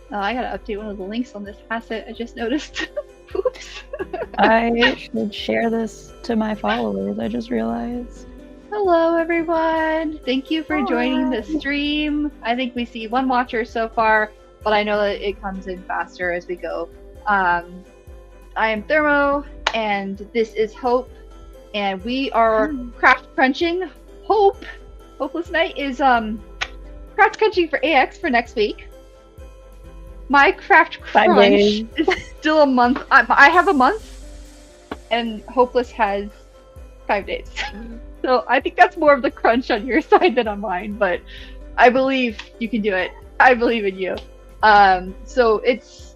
Oh, I gotta update one of the links on this asset. I just noticed. Oops. I should share this to my followers. I just realized. Hello, everyone. Thank you for joining the stream. I think we see one watcher so far, but I know that it comes in faster as we go. I am Thermo, and this is Hope, and we are craft crunching. Hopeless Night is craft crunching for AX for next week. My craft crunch is still a month. I have a month, and Hopeless has 5 days. So I think that's more of the crunch on your side than on mine, but I believe you can do it. I believe in you. So it's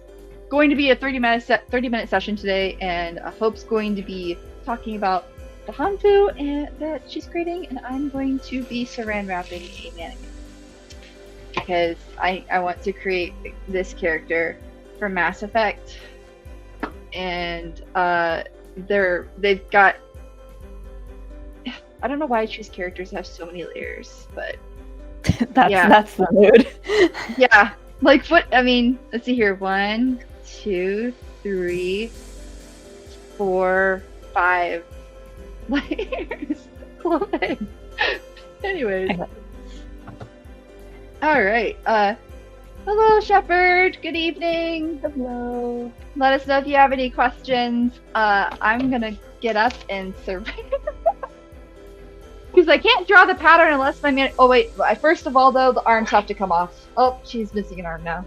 going to be a 30-minute session today, and Hope's going to be talking about the hanfu that she's creating, and I'm going to be saran wrapping a mannequin because I want to create this character for Mass Effect, and they've got. I don't know why I choose characters that have so many layers, but that's the mood. Yeah, like what? I mean, let's see here. 1, 2, 3, 4, 5 layers. Clothing. Anyways. Okay. All right. Hello, Shepherd. Good evening. Hello. Let us know if you have any questions. I'm gonna get up and survey. Because I can't draw the pattern unless my man. Oh wait! First of all, though, the arms have to come off. Oh, she's missing an arm now,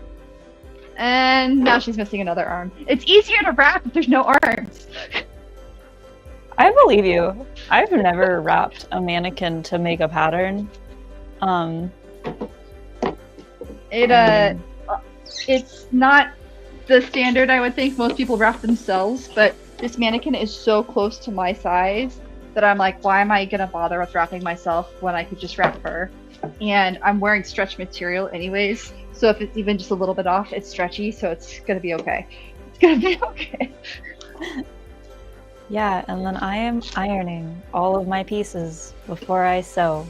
and now she's missing another arm. It's easier to wrap if there's no arms. I believe you. I've never wrapped a mannequin to make a pattern. It's not the standard. I would think most people wrap themselves, but this mannequin is so close to my size that I'm like, why am I gonna bother with wrapping myself when I could just wrap her? And I'm wearing stretch material anyways, so if it's even just a little bit off, it's stretchy, so it's gonna be okay. It's gonna be okay. Yeah, and then I am ironing all of my pieces before I sew.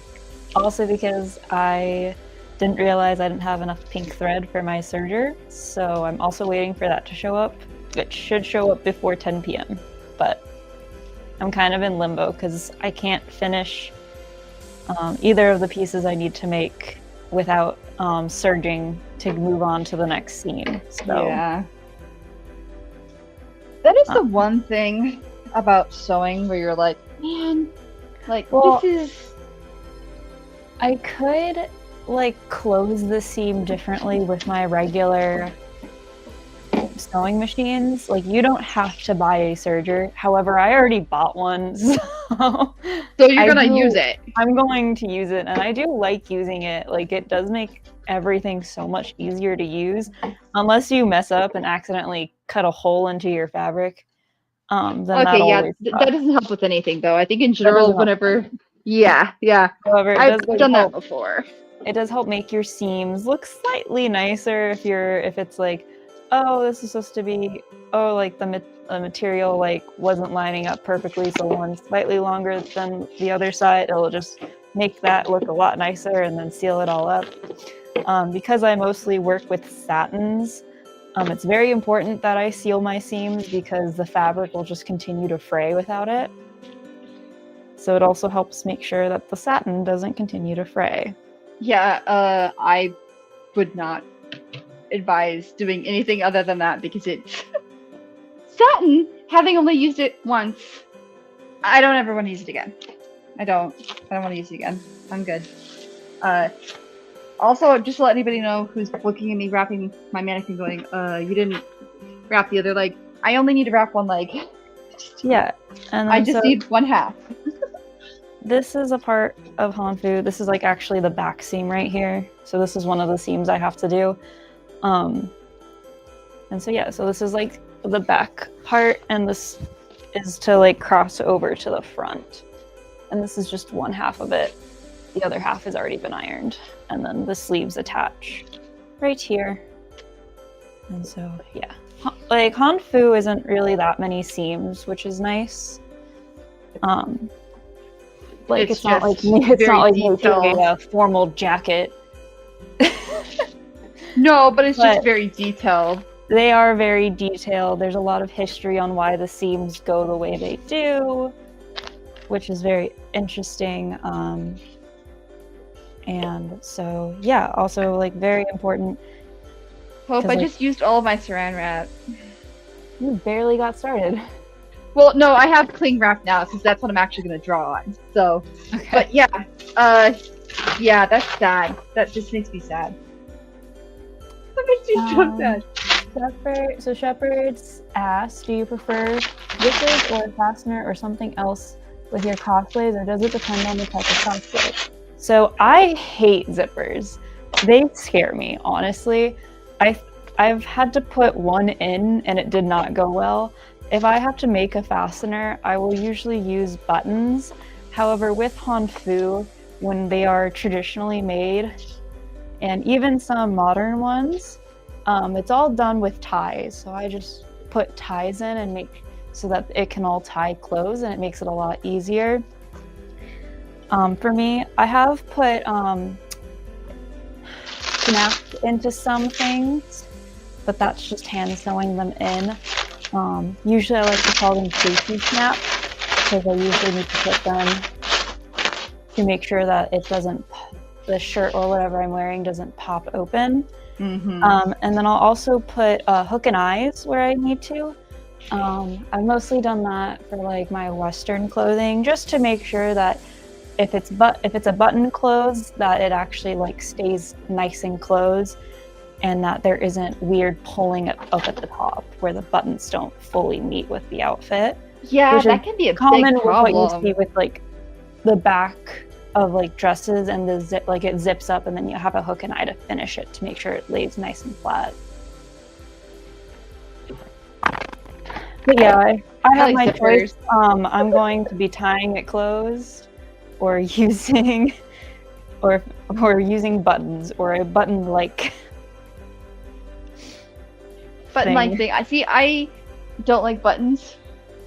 Also because I didn't realize I didn't have enough pink thread for my serger, so I'm also waiting for that to show up. It should show up before 10 p.m., but I'm kind of in limbo because I can't finish either of the pieces I need to make without serging to move on to the next scene. So yeah, that is the one thing about sewing where you're like, man, like this is. I could like close the seam differently with my regular sewing machines. Like, you don't have to buy a serger. However, I already bought one, so you're gonna use it. I'm going to use it, and I do like using it. Like, it does make everything so much easier to use, unless you mess up and accidentally cut a hole into your fabric. Then that doesn't help with anything, though. I think in general, whenever However, I've done that before. It does help make your seams look slightly nicer if it's like, oh, this is supposed to be, like the material like wasn't lining up perfectly, so one's slightly longer than the other side. It'll just make that look a lot nicer and then seal it all up. Because I mostly work with satins, it's very important that I seal my seams because the fabric will just continue to fray without it. So it also helps make sure that the satin doesn't continue to fray. Yeah, I would not advise doing anything other than that because it's satin. Having only used it once, I don't ever want to use it again. I don't want to use it again. I'm good. Also, just to let anybody know who's looking at me wrapping my mannequin going, you didn't wrap the other leg. I only need to wrap one leg. Yeah. And I just need one half. This is a part of hanfu. This is like actually the back seam right here. So this is one of the seams I have to do. And so yeah, so this is like the back part, and this is to like cross over to the front. And this is just one half of it. The other half has already been ironed. And then the sleeves attach right here. And so yeah, like hanfu isn't really that many seams, which is nice. Like it's not like making a formal jacket. No, but it's just But very detailed. they are very detailed. There's a lot of history on why the seams go the way they do, which is very interesting. And so, yeah, also like very important. Hope, I just used all of my saran wrap. You barely got started. Well, no, I have cling wrap now, since that's what I'm actually going to draw on. So, Okay. but yeah, yeah, that's sad. That just makes me sad. That makes me so sad. So Shepard's asked, do you prefer zippers or a fastener or something else with your cosplays, or does it depend on the type of cosplay? So I hate zippers. They scare me, honestly. I've had to put one in and it did not go well. If I have to make a fastener, I will usually use buttons. However, with Hanfu, when they are traditionally made, and even some modern ones, it's all done with ties. So I just put ties in and make so that it can all tie close, and it makes it a lot easier. For me, I have put snaps into some things, but that's just hand sewing them in. Usually I like to call them safety snaps, because I usually need to put them to make sure that it doesn't, the shirt or whatever I'm wearing doesn't pop open. Mm-hmm. And then I'll also put hook and eyes where I need to. I've mostly done that for like my Western clothing, just to make sure that if it's a button close, that it actually like stays nice and closed, and that there isn't weird pulling it up at the top where the buttons don't fully meet with the outfit. Yeah, that can be a common big problem. with what you see with like the back of like dresses, and the zip, like it zips up and then you have a hook and eye to finish it to make sure it lays nice and flat. But yeah, I have my choice. I'm going to be tying it closed, or using using buttons, or a button-like thing. I don't like buttons.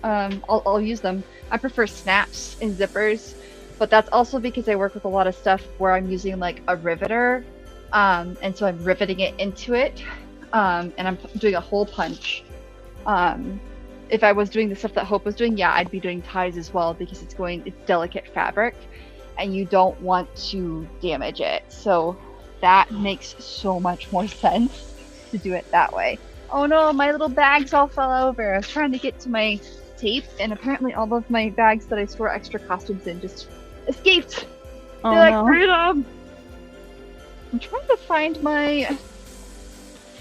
I'll use them. I prefer snaps and zippers, but that's also because I work with a lot of stuff where I'm using like a riveter, and so I'm riveting it into it, and I'm doing a hole punch. If I was doing the stuff that Hope was doing, yeah, I'd be doing ties as well, because it's delicate fabric and you don't want to damage it. So that makes so much more sense to do it that way. Oh no, my little bags all fell over. I was trying to get to my tape, and apparently all of my bags that I store extra costumes in just escaped. Oh They're no. like, freedom! I'm trying to find my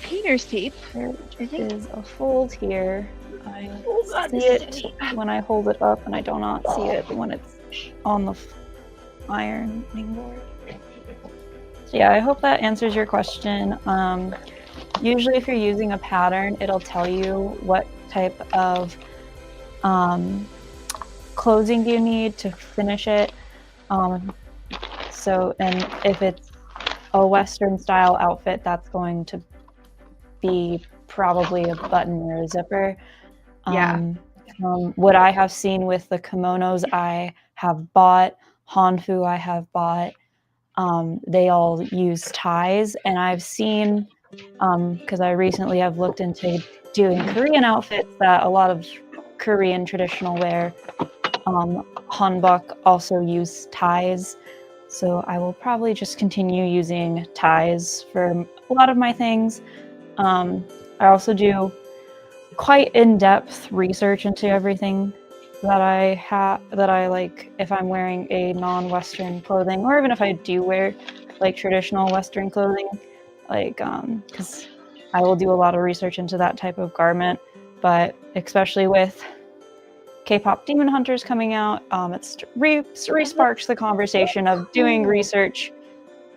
painter's tape. There is a fold here. I see it when I hold it up, and I do not see it when it's on the ironing board. So yeah, I hope that answers your question. Usually if you're using a pattern, it'll tell you what type of closing you need to finish it. And if it's a Western style outfit, that's going to be probably a button or a zipper. Yeah. From what I have seen with the kimonos I have bought, Hanfu I have bought, they all use ties, and I've seen, because I recently have looked into doing Korean outfits, that a lot of Korean traditional wear, hanbok also use ties. So I will probably just continue using ties for a lot of my things. I also do quite in-depth research into everything that I like if I'm wearing a non-Western clothing, or even if I do wear like traditional Western clothing, like because I will do a lot of research into that type of garment. But especially with K-pop Demon Hunters coming out, it's re-sparks the conversation of doing research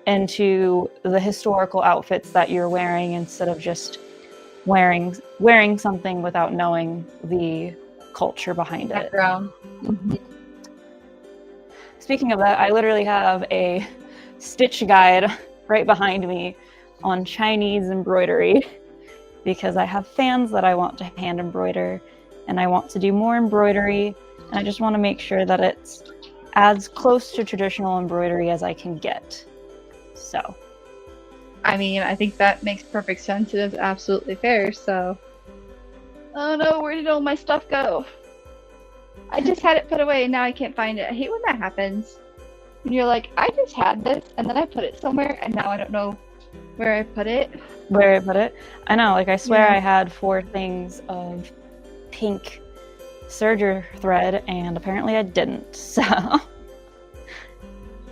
into the historical outfits that you're wearing, instead of just wearing something without knowing the culture behind it. Background. Mm-hmm. Speaking of that, I literally have a stitch guide right behind me on Chinese embroidery, because I have fans that I want to hand embroider, and I want to do more embroidery, and I just want to make sure that it's as close to traditional embroidery as I can get. So I mean, I think that makes perfect sense. It is absolutely fair. So, oh no, where did all my stuff go? I just had it put away and now I can't find it. I hate when that happens. And you're like, I just had this and then I put it somewhere and now I don't know where I put it. Where I put it? I know, like I swear Yeah. I had 4 things of pink serger thread and apparently I didn't, so.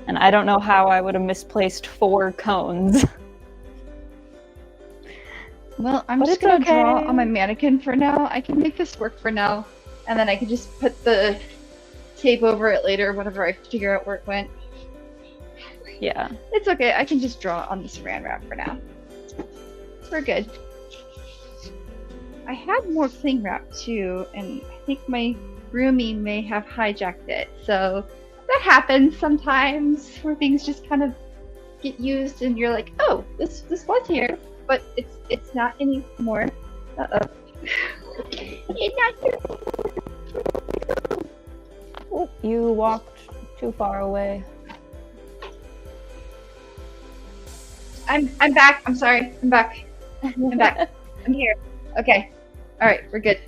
And I don't know how I would have misplaced 4 cones. Well, I'm But just it's gonna draw okay. on my mannequin for now. I can make this work for now. And then I can just put the tape over it later whenever I figure out where it went. Yeah. It's okay, I can just draw on the saran wrap for now. We're good. I had more cling wrap too, and I think my roomie may have hijacked it. So that happens sometimes where things just kind of get used and you're like, oh, this was here, but it's not anymore. Uh-oh. It's not here. Oh, you walked too far away. I'm back. I'm sorry. I'm back. I'm back. I'm here. Okay. Alright, we're good.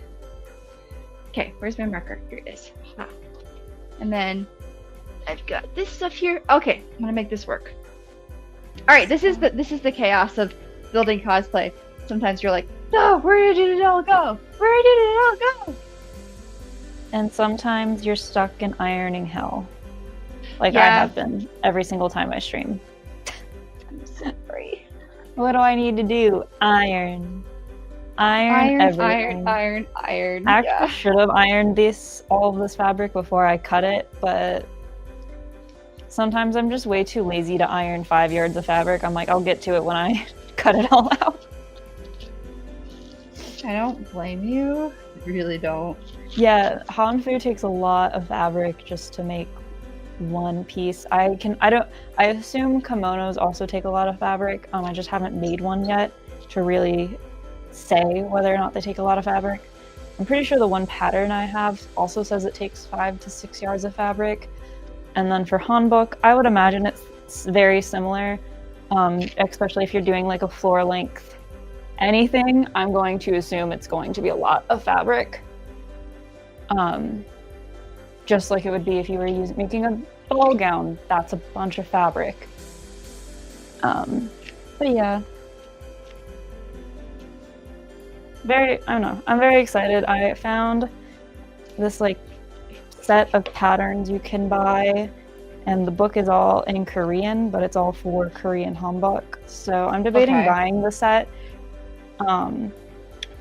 Okay, where's my marker? Here it is. Ah. And then I've got this stuff here. Okay, I'm gonna make this work. Alright, this is the chaos of building cosplay. Sometimes you're like, no, where did it all go? Where did it all go? And sometimes you're stuck in ironing hell. Like I Yeah. have been every single time I stream. I'm sorry. What do I need to do? Iron. Iron everything. Iron. I actually should have ironed all of this fabric before I cut it, but sometimes I'm just way too lazy to iron 5 yards of fabric. I'm like, I'll get to it when I cut it all out. I don't blame you. I really don't. Yeah, Hanfu takes a lot of fabric just to make one piece. I assume kimonos also take a lot of fabric. I just haven't made one yet to really say whether or not they take a lot of fabric. I'm pretty sure the one pattern I have also says it takes 5 to 6 yards of fabric. And then for hanbok, I would imagine it's very similar, especially if you're doing like a floor length anything. I'm going to assume it's going to be a lot of fabric. Just like it would be if you were making a ball gown. That's a bunch of fabric. But yeah. I don't know. I'm very excited. I found this like set of patterns you can buy, and the book is all in Korean, but it's all for Korean hanbok. So I'm debating buying the set.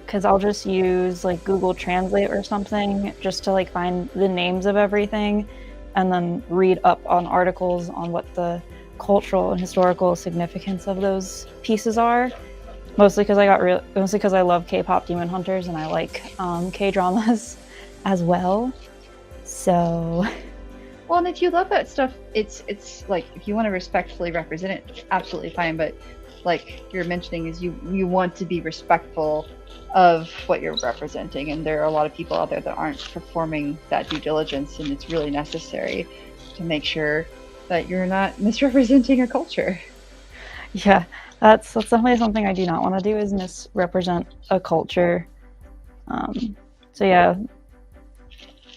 Because I'll just use like Google Translate or something just to like find the names of everything and then read up on articles on what the cultural and historical significance of those pieces are. Mostly because I love K-pop Demon Hunters and I like K-dramas as well. So well, and if you love that stuff, it's like if you want to respectfully represent it, it's absolutely fine. But like you're mentioning is you want to be respectful of what you're representing, and there are a lot of people out there that aren't performing that due diligence, and it's really necessary to make sure that you're not misrepresenting a culture. Yeah, that's definitely something I do not want to do, is misrepresent a culture. So yeah,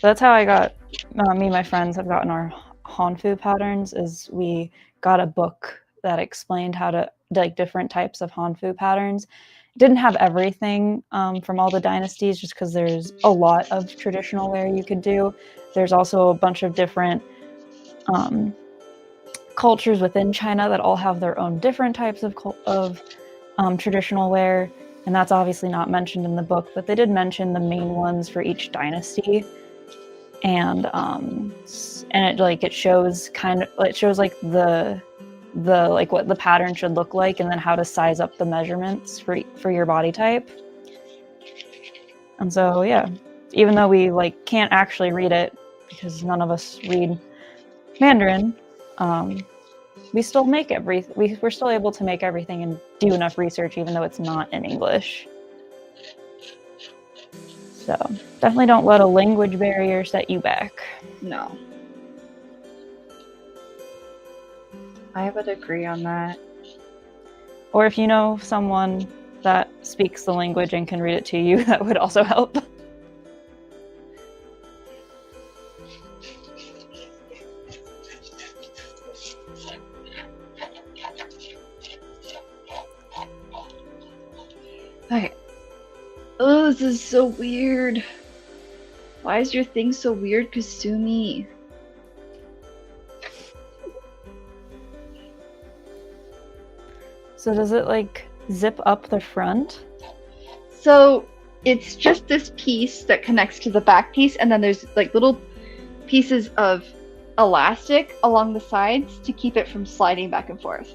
that's how I got, me and my friends have gotten our hanfu patterns, is we got a book that explained how to, like, different types of hanfu patterns. It didn't have everything from all the dynasties, just because there's a lot of traditional wear you could do. There's also a bunch of different cultures within China that all have their own different types of traditional wear, and that's obviously not mentioned in the book, but they did mention the main ones for each dynasty. And it shows like the like what the pattern should look like, and then how to size up the measurements for your body type. And so yeah, even though we like can't actually read it because none of us read Mandarin, we still make we're still able to make everything and do enough research even though it's not in English. So definitely don't let a language barrier set you back. No. I would agree on that. Or if you know someone that speaks the language and can read it to you, that would also help. Okay. Oh, this is so weird. Why is your thing so weird, Kasumi? So does it like zip up the front? So it's just this piece that connects to the back piece, and then there's like little pieces of elastic along the sides to keep it from sliding back and forth.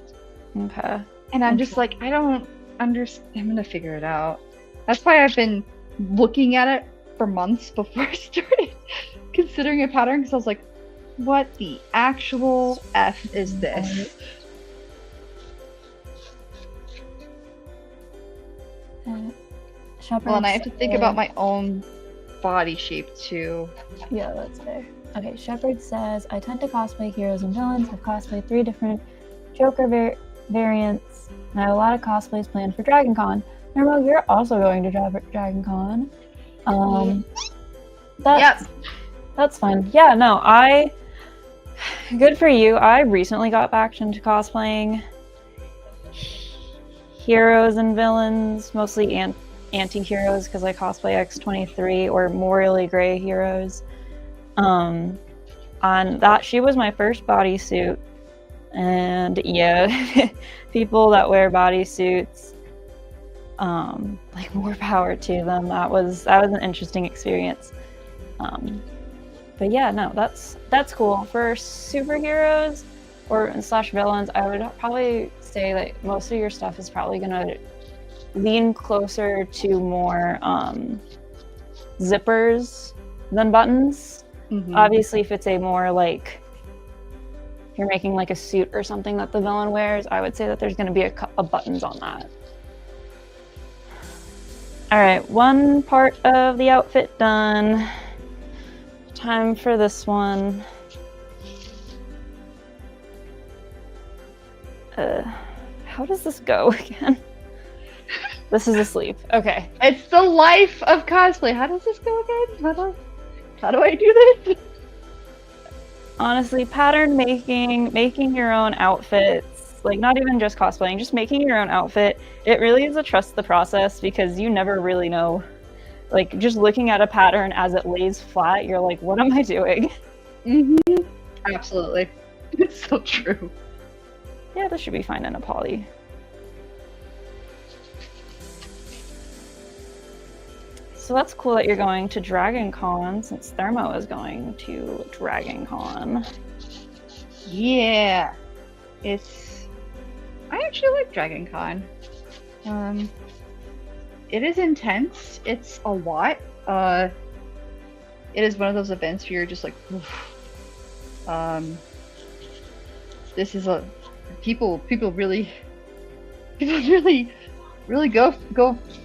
Okay. And I'm just like, I don't understand. I'm gonna figure it out. That's why I've been looking at it for months before I started considering a pattern, because I was like, what the actual F is this? Well, and I have to think about my own body shape too. Yeah, that's fair. Okay, Shepard says, I tend to cosplay heroes and villains. I've cosplayed 3 different Joker variants, and I have a lot of cosplays planned for Dragon Con. Nermo, you're also going to Dragon Con. That's fun. Yeah, no, good for you. I recently got back into cosplaying heroes and villains, mostly anti-heroes, because I cosplay X-23 or morally gray heroes. On that, she was my first bodysuit, and yeah, people that wear bodysuits, like, more power to them. That was an interesting experience. But yeah, no, that's cool. For superheroes or / villains, I would probably say that most of your stuff is probably gonna lean closer to more zippers than buttons. Mm-hmm. Obviously, if it's a more like, if you're making like a suit or something that the villain wears, I would say that there's going to be a buttons on that. All right, one part of the outfit done. Time for this one. How does this go again? This is asleep. Okay. It's the life of cosplay. How does this go again? How do I do this? Honestly, pattern making your own outfits, like not even just cosplaying, just making your own outfit, it really is a trust the process, because you never really know. Like, just looking at a pattern as it lays flat, you're like, what am I doing? Mm-hmm. Absolutely. It's so true. Yeah, this should be fine in a poly. So that's cool that you're going to Dragon Con, since Thermo is going to Dragon Con. Yeah. I actually like Dragon Con. It is intense. It's a lot. It is one of those events where you're just like, oof. This is people really go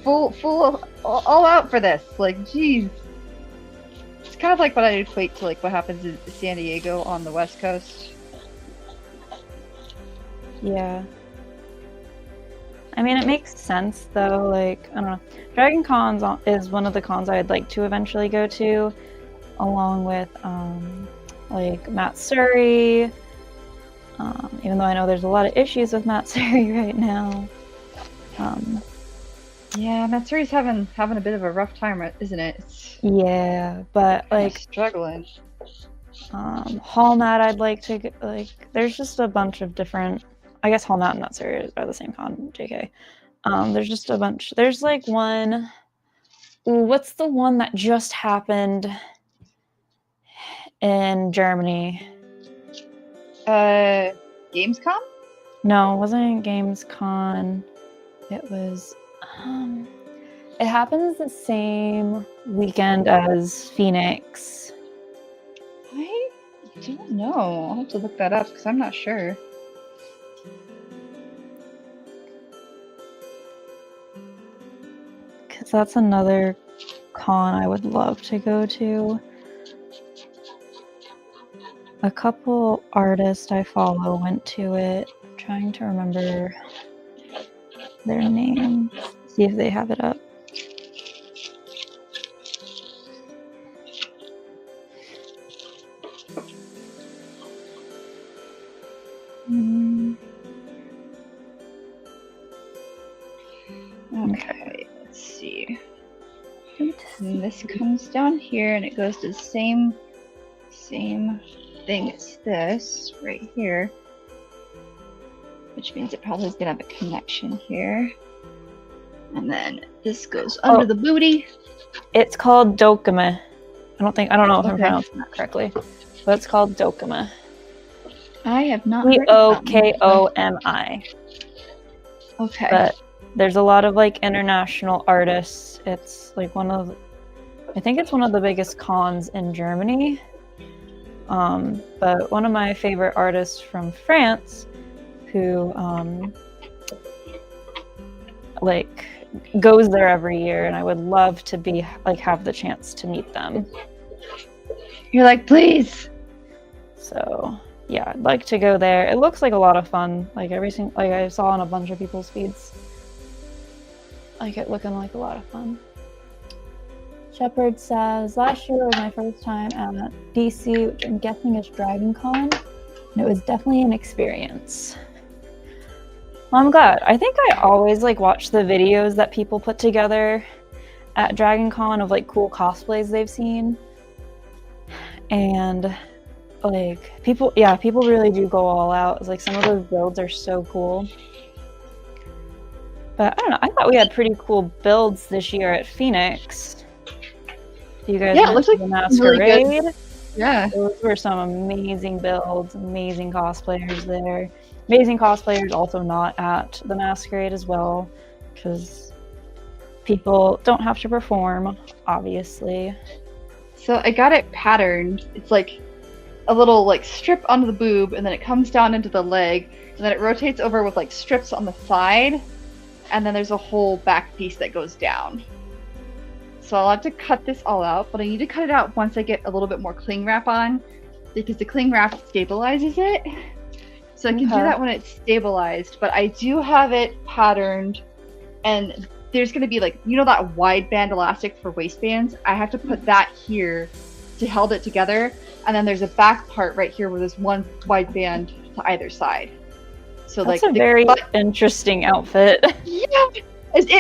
full all out for this. Like, geez. It's kind of like what I equate to like what happens in San Diego on the West Coast. Yeah. I mean, it makes sense though. Like, I don't know. Dragon Con is one of the cons I'd like to eventually go to, along with like Matsuri. Even though I know there's a lot of issues with Matsuri right now. Yeah, Matsuri's having a bit of a rough time, isn't it? Yeah, but like struggling. Hallmat, I'd like to like. There's just a bunch of different. I guess Hallmat and Matsuri are the same con. JK. There's just a bunch. There's like one. Ooh, what's the one that just happened in Germany? Gamescom? No, it wasn't Gamescom. It was. It happens the same weekend as Phoenix. I don't know. I'll have to look that up because I'm not sure. Because that's another con I would love to go to. A couple artists I follow went to it. I'm trying to remember. their names. See if they have it up. Okay, let's see. And this comes down here and it goes to the same thing as this right here. Which means it probably is gonna have a connection here. And then this goes under the booty. It's called dokame. I don't know if I'm pronouncing that correctly. But it's called dokame. I have not heard of that. Dokomi. Okay. But there's a lot of like international artists. It's like I think it's one of the biggest cons in Germany. But one of my favorite artists from France who like goes there every year, and I would love to be like have the chance to meet them. You're like, please. So yeah, I'd like to go there. It looks like a lot of fun. Like everything, like I saw on a bunch of people's feeds. Like it looking like a lot of fun. Shepard says, last year was my first time at DC, which I'm guessing is Dragon Con, and it was definitely an experience. Well, I'm glad. I think I always like watch the videos that people put together at Dragon Con of like cool cosplays they've seen. And like people really do go all out. It's like some of those builds are so cool. But I don't know, I thought we had pretty cool builds this year at Phoenix. You guys it looks like the Masquerade? Really good. Yeah. Those were some amazing builds, amazing cosplayers there. Amazing cosplayers also not at the Masquerade as well, because people don't have to perform, obviously. So I got it patterned. It's like a little like strip onto the boob, and then it comes down into the leg, and then it rotates over with like strips on the side, and then there's a whole back piece that goes down. So I'll have to cut this all out, but I need to cut it out once I get a little bit more cling wrap on, because the cling wrap stabilizes it. So I can do that when it's stabilized, but I do have it patterned, and there's going to be like, you know that wide band elastic for waistbands? I have to put that here to hold it together, and then there's a back part right here where there's one wide band to either side. So that's like a very interesting outfit. Yeah,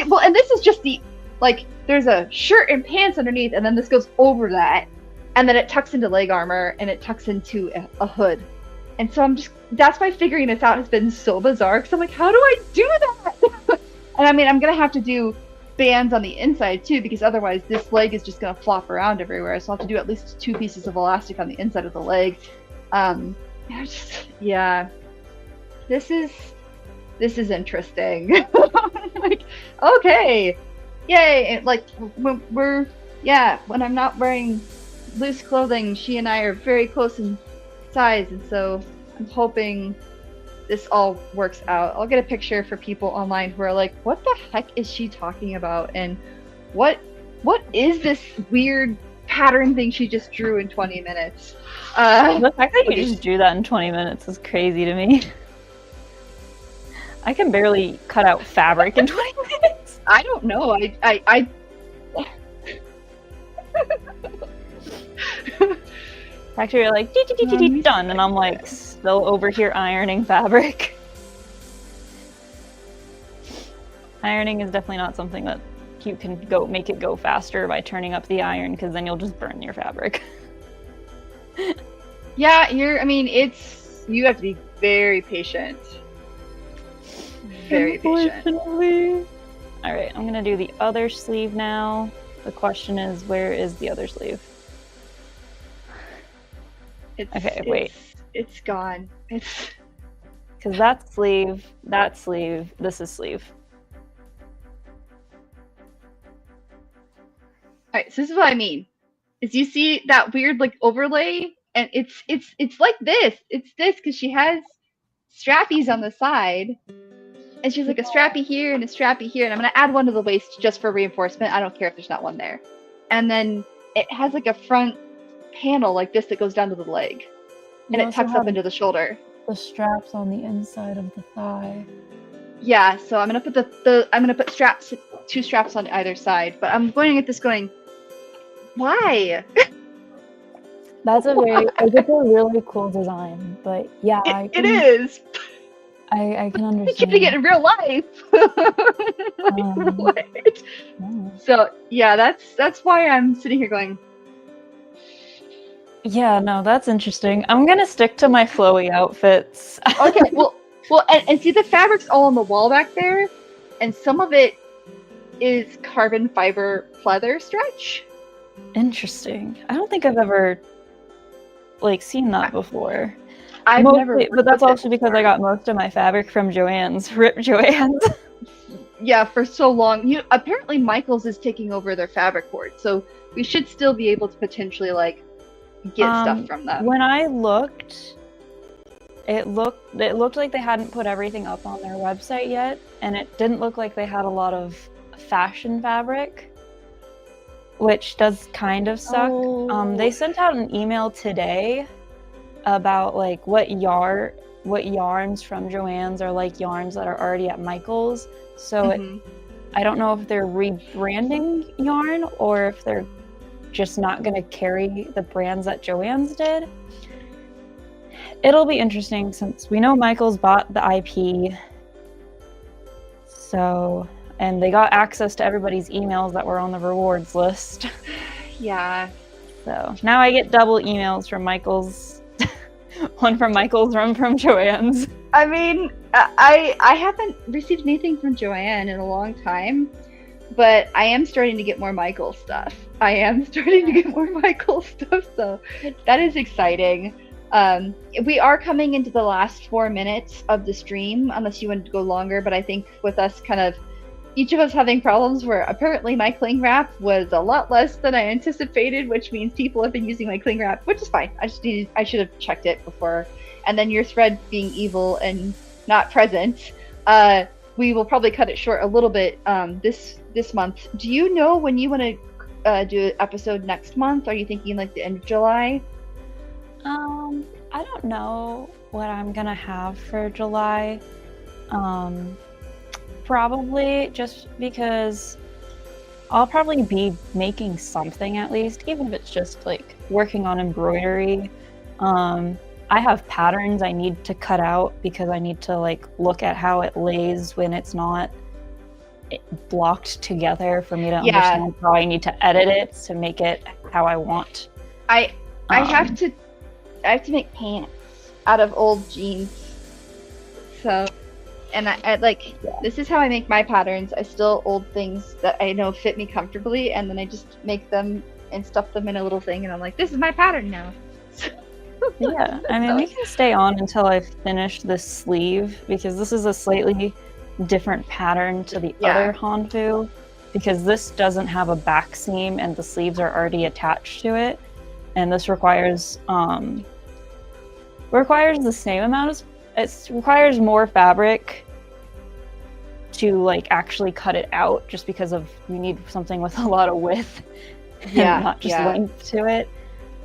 well, and this is just the like there's a shirt and pants underneath, and then this goes over that, and then it tucks into leg armor, and it tucks into a hood. And so that's why figuring this out has been so bizarre, because I'm like, how do I do that? And I mean, I'm going to have to do bands on the inside too, because otherwise this leg is just going to flop around everywhere. So I'll have to do at least 2 pieces of elastic on the inside of the leg. Yeah, this is interesting. Like, okay, yay. And like when I'm not wearing loose clothing, she and I are very close in size, and so I'm hoping this all works out. I'll get a picture for people online who are like, what the heck is she talking about, and what is this weird pattern thing she just drew in 20 minutes? The fact that you just drew that in 20 minutes is crazy to me. I can barely cut out fabric in 20 minutes. I don't know. I Actually, you're like, done, and I'm like, still over here ironing fabric. Ironing is definitely not something that you can make it go faster by turning up the iron, because then you'll just burn your fabric. Yeah, you have to be very patient. Very patient. Alright, I'm gonna do the other sleeve now. The question is, where is the other sleeve? It's gone. It's because that's sleeve, this is sleeve. Alright, so this is what I mean. Is you see that weird like overlay? And it's like this. It's this because she has strappies on the side. And she's like a strappy here and a strappy here, and I'm gonna add one to the waist just for reinforcement. I don't care if there's not one there. And then it has like a front panel like this that goes down to the leg, and it tucks up into the shoulder. The straps on the inside of the thigh. Yeah, so I'm gonna put I'm gonna put straps, 2 straps on either side, but I'm going at this going, why? That's a it's a really cool design, but yeah, It is. I can I'm understand. keeping it in real life. What? Yeah. So yeah, that's why I'm sitting here going. Yeah, no, that's interesting. I'm gonna stick to my flowy outfits. Okay, well, and see the fabric's all on the wall back there, and some of it is carbon fiber pleather stretch. Interesting. I don't think I've ever seen that before. I've never. But that's also because I got most of my fabric from Joann's. Rip Joann's. Yeah, for so long. Apparently Michaels is taking over their fabric board, so we should still be able to potentially get stuff from them. When I looked, it looked like they hadn't put everything up on their website yet, and it didn't look like they had a lot of fashion fabric, which does kind of suck. Oh. They sent out an email today about what yarns from Joann's are yarns that are already at Michaels. So I don't know if they're rebranding yarn or if they're just not going to carry the brands that Joann's did. It'll be interesting since we know Michaels bought the IP. So, and they got access to everybody's emails that were on the rewards list. Yeah. So now I get double emails from Michaels. One from Michaels, one from Joann's. I mean, I haven't received anything from Joanne in a long time, but I am starting to get more Michael stuff. So that is exciting. We are coming into the last 4 minutes of the stream, unless you want to go longer, but I think with us each of us having problems where apparently my cling wrap was a lot less than I anticipated, which means people have been using my cling wrap, which is fine. I should have checked it before. And then your thread being evil and not present, we will probably cut it short a little bit this month. Do you know when you want to do an episode next month? Are you thinking the end of July? I don't know what I'm gonna have for July. Probably just because I'll probably be making something at least, even if it's just working on embroidery. I have patterns I need to cut out because I need to look at how it lays when it's not blocked together for me to understand how I need to edit it to make it how I want. I have to make pants out of old jeans. So, and this is how I make my patterns. I steal old things that I know fit me comfortably, and then I just make them and stuff them in a little thing, and I'm like, this is my pattern now. Yeah, I mean, we can stay on until I finish this sleeve, because this is a slightly different pattern to the other Hanfu, because this doesn't have a back seam and the sleeves are already attached to it, and this requires the same amount of it requires more fabric to actually cut it out, just because of you need something with a lot of width and not just length to it,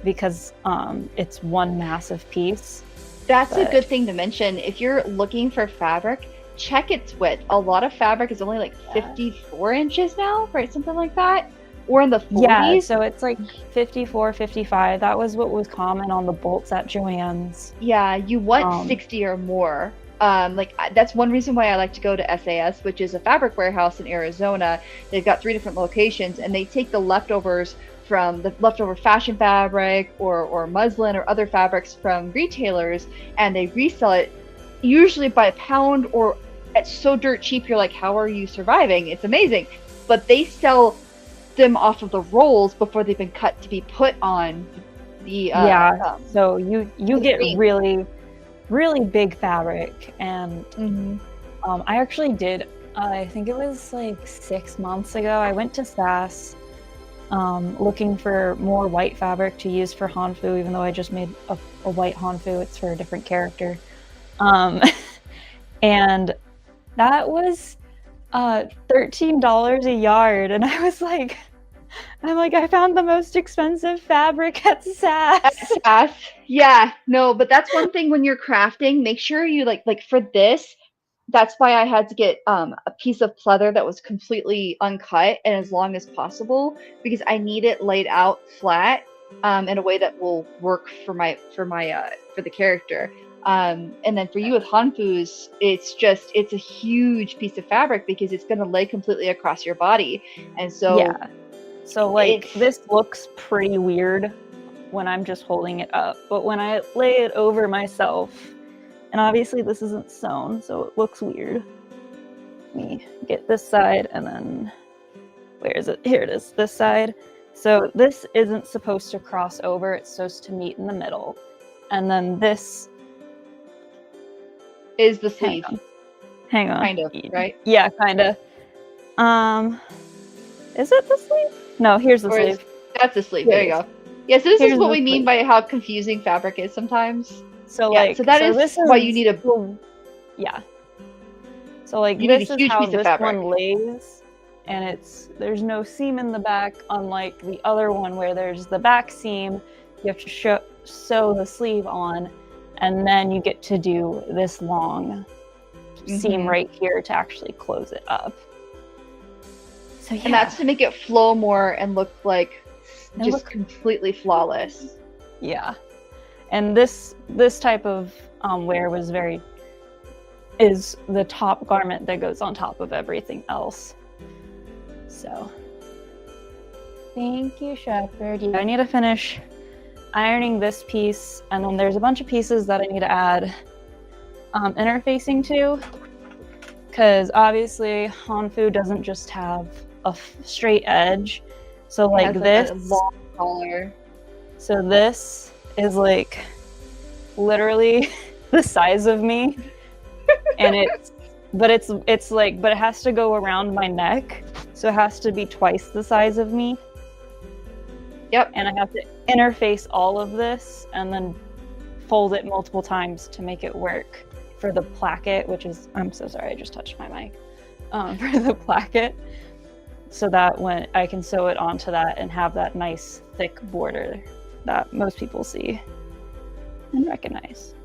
because it's one massive piece. That's a good thing to mention. If you're looking for fabric, check its width. A lot of fabric is only 54 inches now, right? Something like that. Or in the 40s. Yeah, so it's 54, 55. That was what was common on the bolts at Joann's. Yeah, you want 60 or more. That's one reason why I like to go to SAS, which is a fabric warehouse in Arizona. They've got 3 different locations, and they take the leftovers from the leftover fashion fabric or muslin or other fabrics from retailers, and they resell it usually by pound, or it's so dirt cheap you're like, how are you surviving? It's amazing. But they sell them off of the rolls before they've been cut to be put on the so you get really big fabric, and I actually did I think it was 6 months ago, I went to SAS looking for more white fabric to use for Hanfu, even though I just made a white Hanfu. It's for a different character, and that was $13 a yard, and I was I found the most expensive fabric at SAS. Yeah, no, but that's one thing when you're crafting. Make sure you for this, that's why I had to get a piece of pleather that was completely uncut and as long as possible, because I need it laid out flat in a way that will work for for the character. And then for you with Hanfu's, it's a huge piece of fabric because it's going to lay completely across your body, and so Yeah. So like this looks pretty weird when I'm just holding it up, but when I lay it over myself, and obviously this isn't sewn, so it looks weird. Let me get this side, and then where is it? Here it is, this side. So this isn't supposed to cross over, it's supposed to meet in the middle. And then this is the sleeve. Hang on. Kind of, right? Yeah, kind of. Is it the sleeve? No, here's the sleeve. That's the sleeve. There you go. Yeah, so this is what we mean by how confusing fabric is sometimes. So yeah, like, so this is why you need a yeah. So like this is how this one lays, and there's no seam in the back, unlike the other one where there's the back seam. You have to sew the sleeve on, and then you get to do this long seam right here to actually close it up. So yeah. And that's to make it flow more and look like just completely flawless. Yeah. And this type of wear is the top garment that goes on top of everything else. So thank you, Shepherd. Yeah, I need to finish ironing this piece, and then there's a bunch of pieces that I need to add interfacing to, because obviously Hanfu doesn't just have a straight edge. So like this long collar. So this is like literally the size of me, and but it has to go around my neck, so it has to be twice the size of me. Yep. And I have to interface all of this and then fold it multiple times to make it work for the placket, which is, I'm so sorry, I just touched my mic, for the placket, so that when I can sew it onto that and have that nice thick border that most people see and recognize.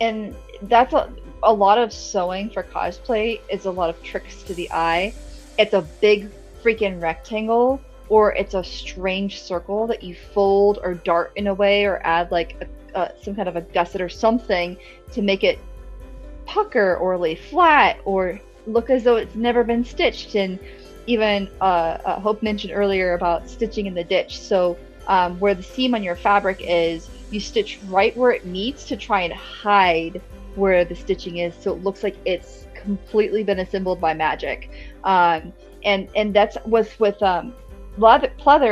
And that's a lot of sewing for cosplay is a lot of tricks to the eye. It's a big freaking rectangle, or it's a strange circle that you fold or dart in a way, or add like some kind of a gusset or something to make it pucker or lay flat or look as though it's never been stitched. And even Hope mentioned earlier about stitching in the ditch. So where the seam on your fabric is, you stitch right where it meets to try and hide where the stitching is, so it looks like it's completely been assembled by magic. And that's with pleather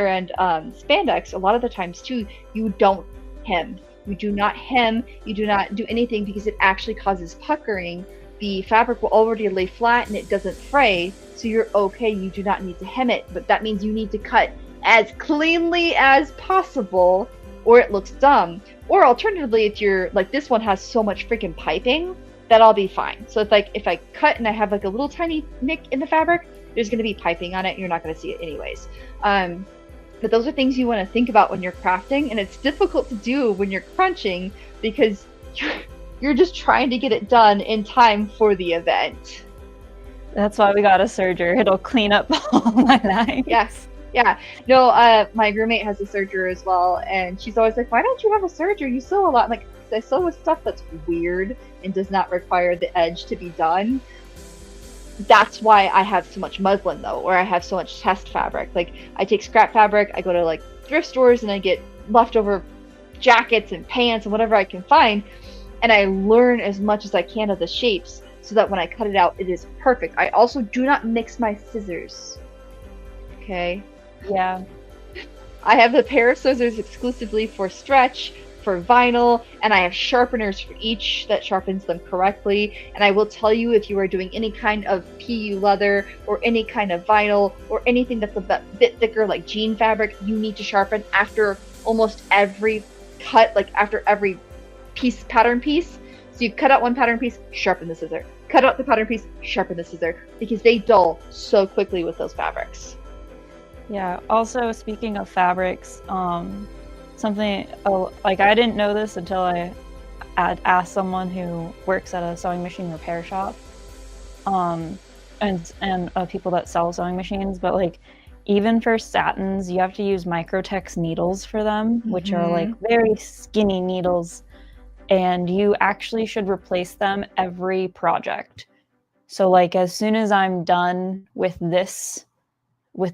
and spandex. A lot of the times too, you don't hem. You do not hem. You do not do anything, because it actually causes puckering. The fabric will already lay flat and it doesn't fray, so you're okay. You do not need to hem it, but that means you need to cut as cleanly as possible, or it looks dumb. Or alternatively, if you're like, this one has so much freaking piping that I'll be fine. So it's like, if I cut and I have like a little tiny nick in the fabric, there's going to be piping on it and you're not going to see it anyways. But those are things you want to think about when you're crafting, and it's difficult to do when you're crunching, because you're just trying to get it done in time for the event. That's why we got a serger. It'll clean up all my lines. Yes. Yeah. No, my roommate has a serger as well, and she's always like, why don't you have a serger? You sew a lot. I'm like, I sew with stuff that's weird and does not require the edge to be done. That's why I have so much muslin, though, or I have so much test fabric. Like, I take scrap fabric, I go to like thrift stores, and I get leftover jackets and pants and whatever I can find, and I learn as much as I can of the shapes, so that when I cut it out, it is perfect. I also do not mix my scissors. Okay? Yeah. I have a pair of scissors exclusively for stretch, for vinyl, and I have sharpeners for each that sharpens them correctly. And I will tell you, if you are doing any kind of PU leather or any kind of vinyl or anything that's a bit thicker like jean fabric, you need to sharpen after almost every cut, like after every pattern piece. So you cut out one pattern piece, sharpen the scissor. Cut out the pattern piece, sharpen the scissor, because they dull so quickly with those fabrics. Yeah. Also, speaking of fabrics, something like, I didn't know this until I had asked someone who works at a sewing machine repair shop. and people that sell sewing machines, but like even for satins, you have to use Microtex needles for them, which are like very skinny needles, and you actually should replace them every project. So like as soon as I'm done with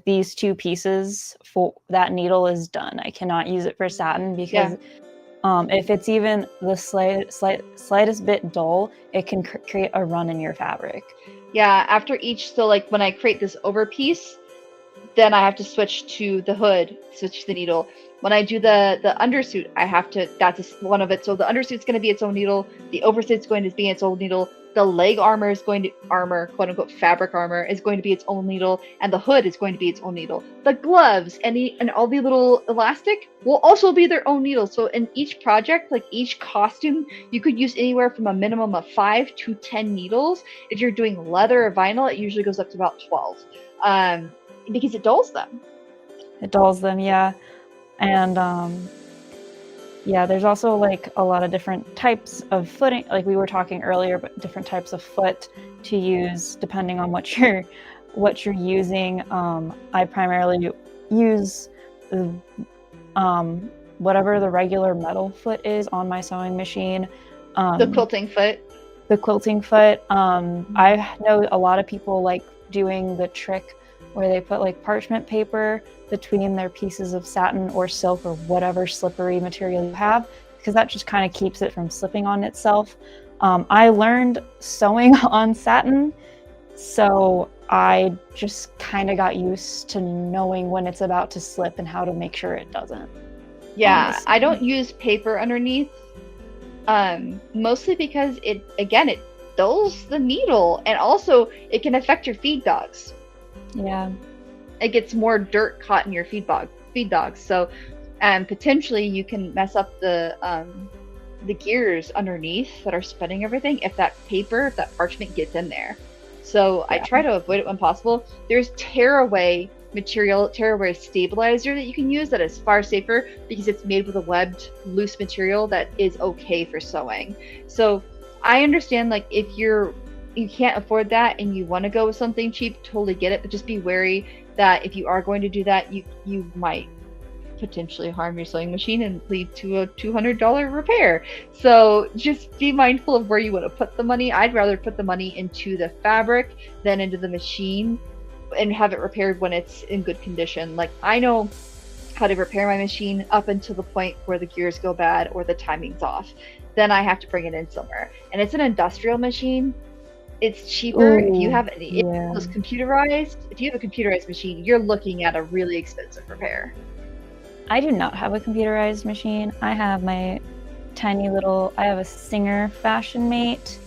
these two pieces, for that needle is done. I cannot use it for satin because if it's even the slightest bit dull, it can create a run in your fabric. Yeah, after each, so like when I create this over piece, then I have to switch to the hood, switch to the needle. When I do the undersuit, I have to, that's one of it. So the undersuit's going to be its own needle. The oversuit's going to be its own needle. The leg armor is going to, quote unquote, fabric armor is going to be its own needle. And the hood is going to be its own needle. The gloves and all the little elastic will also be their own needle. So in each project, like each costume, you could use anywhere from a minimum of 5 to 10 needles. If you're doing leather or vinyl, it usually goes up to about 12. Because it dulls them. It dulls them, yeah. And yeah, there's also like a lot of different types of footing, like we were talking earlier, but different types of foot to use depending on what you're using. I primarily use whatever the regular metal foot is on my sewing machine. The quilting foot. The quilting foot. I know a lot of people like doing the trick where they put like parchment paper between their pieces of satin or silk or whatever slippery material you have, because that just kind of keeps it from slipping on itself. I learned sewing on satin, so I just kind of got used to knowing when it's about to slip and how to make sure it doesn't. Yeah, honestly. I don't use paper underneath, mostly because it dulls the needle, and also it can affect your feed dogs. Yeah. It gets more dirt caught in your feed dogs. So, potentially you can mess up the gears underneath that are spinning everything if that parchment gets in there. So yeah. I try to avoid it when possible. There's tearaway stabilizer that you can use that is far safer because it's made with a webbed loose material that is okay for sewing. So I understand, like, if you can't afford that and you want to go with something cheap, totally get it, but just be wary that if you are going to do that, you might potentially harm your sewing machine and lead to a $200 repair. So just be mindful of where you want to put the money. I'd rather put the money into the fabric than into the machine and have it repaired when it's in good condition. Like, I know how to repair my machine up until the point where the gears go bad or the timing's off. Then I have to bring it in somewhere. And it's an industrial machine. It's cheaper. If you have computerized. If you have a computerized machine, you're looking at a really expensive repair. I do not have a computerized machine. I have my tiny little. I have a Singer Fashion Mate.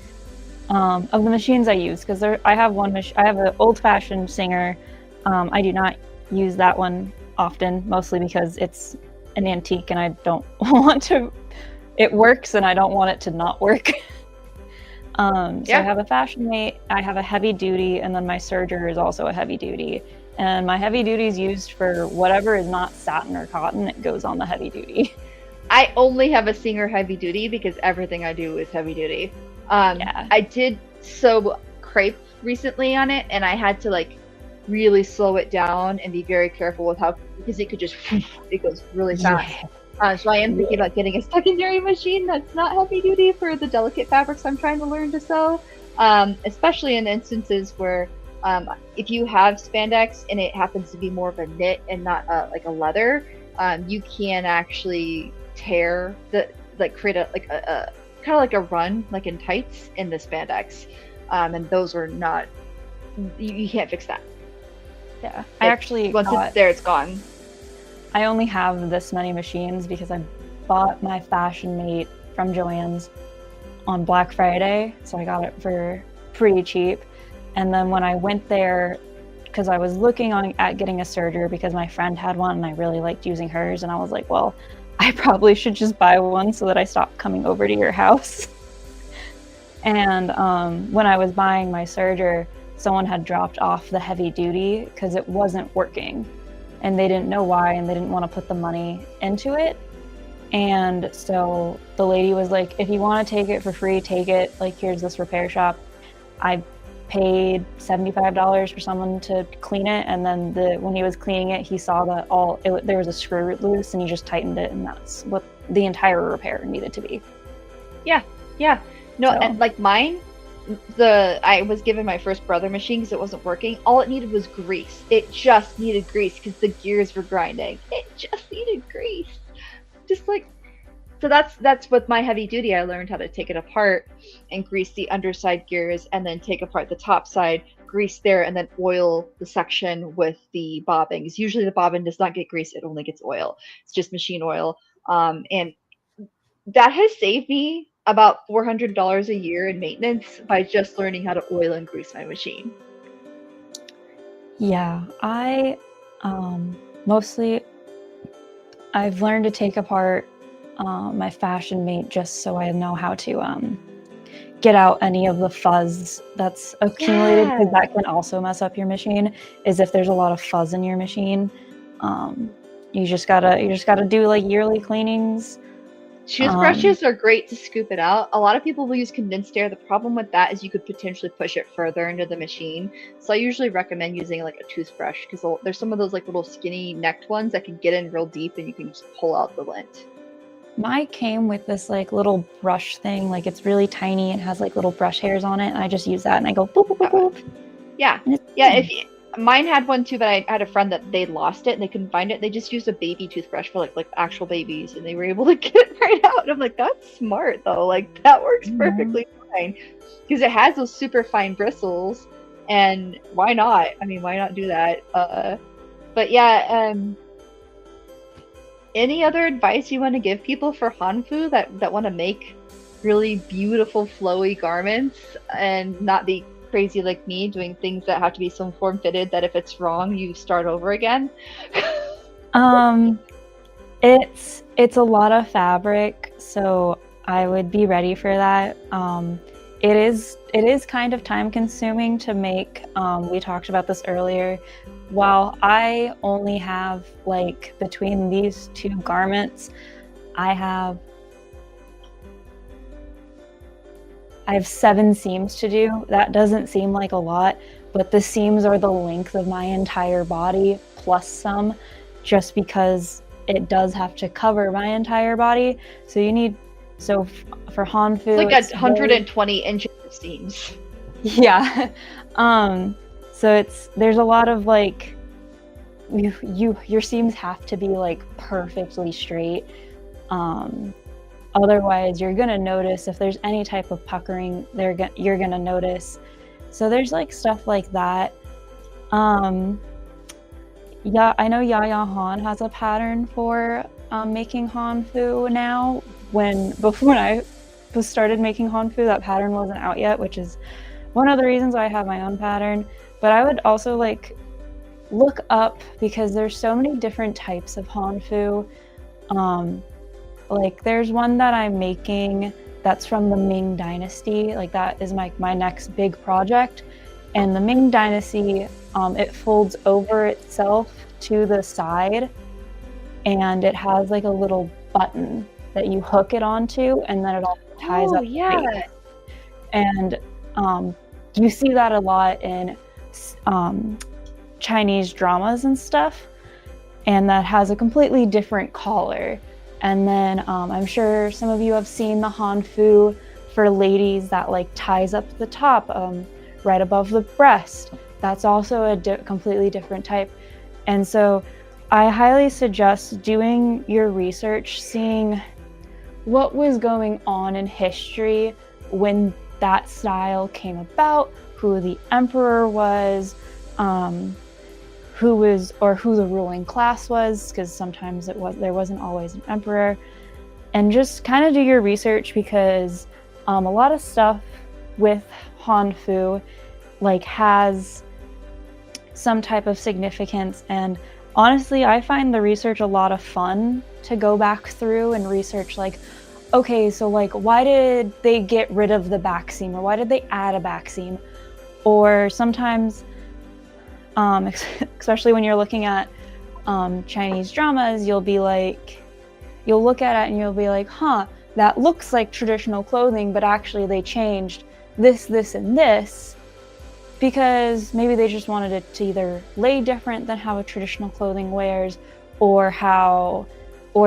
Of the machines I use, because I have I have an old-fashioned Singer. I do not use that one often, mostly because it's an antique and I don't want to. It works, and I don't want it to not work. So I have a Fashion Mate, I have a heavy duty, and then my serger is also a heavy duty. And my heavy duty is used for whatever is not satin or cotton. It goes on the heavy duty. I only have a Singer heavy duty because everything I do is heavy duty. I did sew crepe recently on it, and I had to like really slow it down and be very careful with because it could just it goes really fast. Yeah. So I am thinking about getting a secondary machine that's not heavy duty for the delicate fabrics I'm trying to learn to sew, especially in instances where if you have spandex and it happens to be more of a knit and not like a leather, you can actually tear create a kind of like a run, like in tights, in the spandex, and those are not. You can't fix that. Yeah, I actually once it's there, it's gone. I only have this many machines because I bought my Fashion Mate from Joann's on Black Friday, so I got it for pretty cheap. And then when I went there, because I was looking at getting a serger because my friend had one and I really liked using hers, and I was like, well, I probably should just buy one so that I stop coming over to your house. And when I was buying my serger, someone had dropped off the heavy duty because it wasn't working. And they didn't know why, and they didn't want to put the money into it. And so the lady was like, if you want to take it for free, take it. Like, here's this repair shop. I paid $75 for someone to clean it, and then when he was cleaning it, he saw that there was a screw loose, and he just tightened it, and that's what the entire repair needed to be. Yeah. No, so. And like mine, I was given my first Brother machine because it wasn't working. All it needed was grease. It just needed grease because the gears were grinding. It just needed grease. Just like, so that's with my heavy duty. I learned how to take it apart and grease the underside gears, and then take apart the top side, grease there, and then oil the section with the bobbin. Because usually the bobbin does not get grease; it only gets oil. It's just machine oil, and that has saved me about $400 a year in maintenance by just learning how to oil and grease my machine. Yeah, I I've learned to take apart my Fashion Mate just so I know how to get out any of the fuzz that's accumulated, because that can also mess up your machine. Is if there's a lot of fuzz in your machine, you just gotta do like yearly cleanings. Toothbrushes are great to scoop it out. A lot of people will use condensed air. The problem with that is you could potentially push it further into the machine. So I usually recommend using like a toothbrush, because there's some of those like little skinny necked ones that can get in real deep and you can just pull out the lint. Mine came with this like little brush thing, like it's really tiny and has like little brush hairs on it, and I just use that and I go boop, boop, boop, boop. Yeah. Mine had one too, but I had a friend that they lost it and they couldn't find it. They just used a baby toothbrush for like actual babies, and they were able to get it right out. And I'm like, that's smart though. Like that works perfectly fine, because it has those super fine bristles, and why not? I mean, why not do that? But yeah, any other advice you want to give people for Hanfu that want to make really beautiful flowy garments and not be crazy like me, doing things that have to be so form fitted that if it's wrong you start over again? It's a lot of fabric, so I would be ready for that. It is kind of time consuming to make. We talked about this earlier. While I only have like between these two garments, I have 7 seams to do. That doesn't seem like a lot, but the seams are the length of my entire body plus some, just because it does have to cover my entire body. So for Hanfu, it's like 120 inches of seams. Yeah. So there's a lot of like, your seams have to be like perfectly straight. Otherwise, you're gonna notice if there's any type of puckering. You're gonna notice. So there's like stuff like that. Yeah, I know Yaya Han has a pattern for making Hanfu now. Before I started making Hanfu, that pattern wasn't out yet, which is one of the reasons why I have my own pattern. But I would also like look up, because there's so many different types of Hanfu. Like there's one that I'm making that's from the Ming Dynasty. Like that is my next big project. And the Ming Dynasty, it folds over itself to the side, and it has like a little button that you hook it onto, and then it all ties up. Yeah. And you see that a lot in Chinese dramas and stuff, and that has a completely different collar. And then I'm sure some of you have seen the Hanfu for ladies that like ties up the top right above the breast. That's also a completely different type. And so I highly suggest doing your research, seeing what was going on in history when that style came about, who the emperor was, who the ruling class was, because sometimes there wasn't always an emperor. And just kind of do your research, because a lot of stuff with Hanfu like has some type of significance. And honestly, I find the research a lot of fun to go back through and research, like, okay, so like why did they get rid of the back seam, or why did they add a back seam? Or sometimes especially when you're looking at Chinese dramas, you'll look at it and you'll be like, huh, that looks like traditional clothing, but actually they changed this, and this. because maybe they just wanted it to either lay different than how a traditional clothing wears, or